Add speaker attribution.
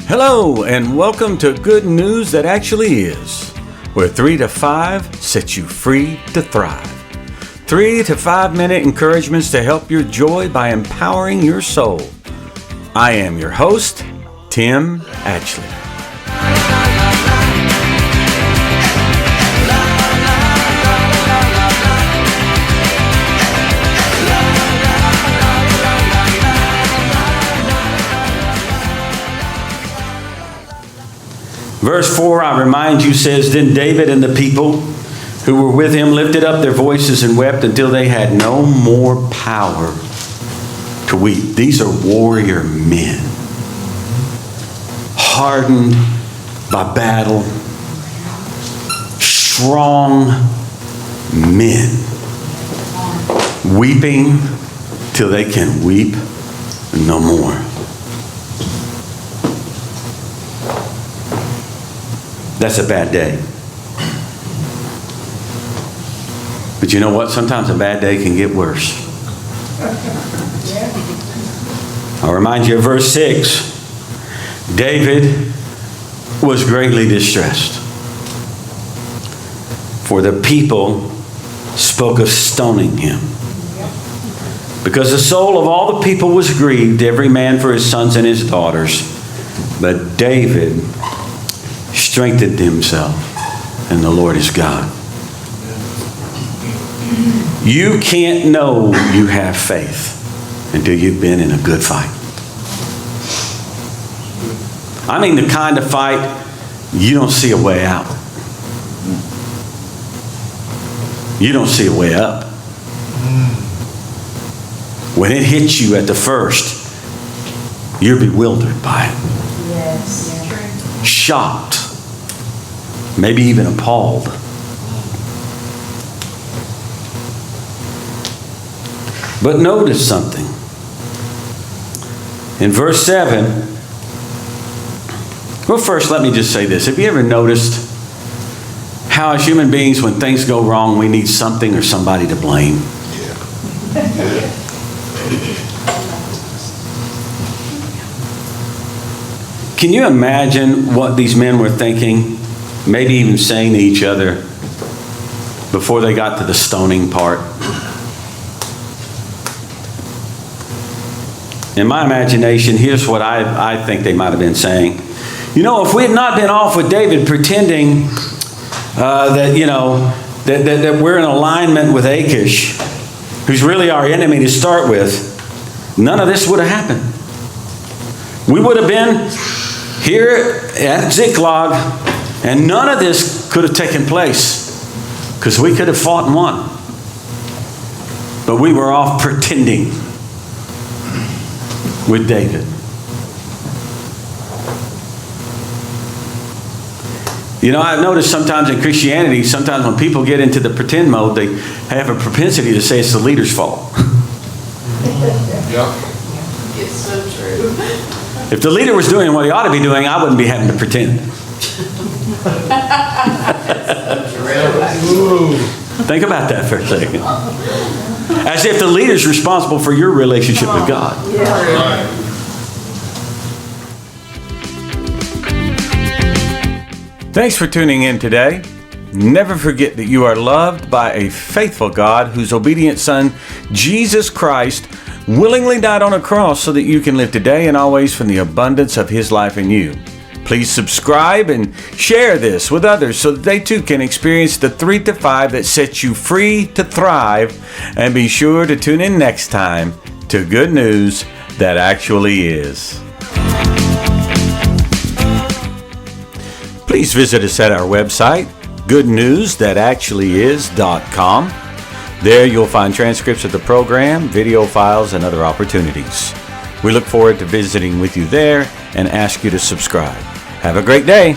Speaker 1: Hello, and welcome to Good News That Actually Is, where 3 to 5 sets you free to thrive. 3 to 5 minute encouragements to help your joy by empowering your soul. I am your host, Tim Atchley. Verse 4, I remind you, says, Then David and the people who were with him lifted up their voices and wept until they had no more power to weep. These are warrior men, hardened by battle, strong men, weeping till they can weep no more. That's a bad day. But you know what? Sometimes a bad day can get worse. I'll remind you of verse 6. David was greatly distressed, for the people spoke of stoning him. Because the soul of all the people was grieved, every man for his sons and his daughters. But David strengthened himself, and the Lord is God. You can't know you have faith until you've been in a good fight. I mean the kind of fight you don't see a way out. You don't see a way up. When it hits you at the first, you're bewildered by it.
Speaker 2: Yes.
Speaker 1: Shocked. Maybe even appalled. But notice something. In verse 7, well, first let me just say this. Have you ever noticed how as human beings, when things go wrong, we need something or somebody to blame?
Speaker 3: Yeah.
Speaker 1: Can you imagine what these men were thinking, maybe even saying to each other before they got to the stoning part? In my imagination, here's what I think they might have been saying. You know, if we had not been off with David pretending that we're in alignment with Achish, who's really our enemy to start with, none of this would have happened. We would have been here at Ziklag, and none of this could have taken place, because we could have fought and won. But we were off pretending with David. You know, I've noticed sometimes in Christianity, sometimes when people get into the pretend mode, they have a propensity to say it's the leader's fault.
Speaker 3: Yeah.
Speaker 2: It's so true.
Speaker 1: If the leader was doing what he ought to be doing, I wouldn't be having to pretend. Think about that for a second. As if the leader's responsible for your relationship with God.
Speaker 3: Right.
Speaker 1: Thanks for tuning in today. Never forget that you are loved by a faithful God whose obedient Son, Jesus Christ, willingly died on a cross so that you can live today and always from the abundance of His life in you. Please subscribe and share this with others so that they too can experience the 3 to 5 that sets you free to thrive. And be sure to tune in next time to Good News That Actually Is. Please visit us at our website, goodnewsthatactuallyis.com. There you'll find transcripts of the program, video files, and other opportunities. We look forward to visiting with you there and ask you to subscribe. Have a great day.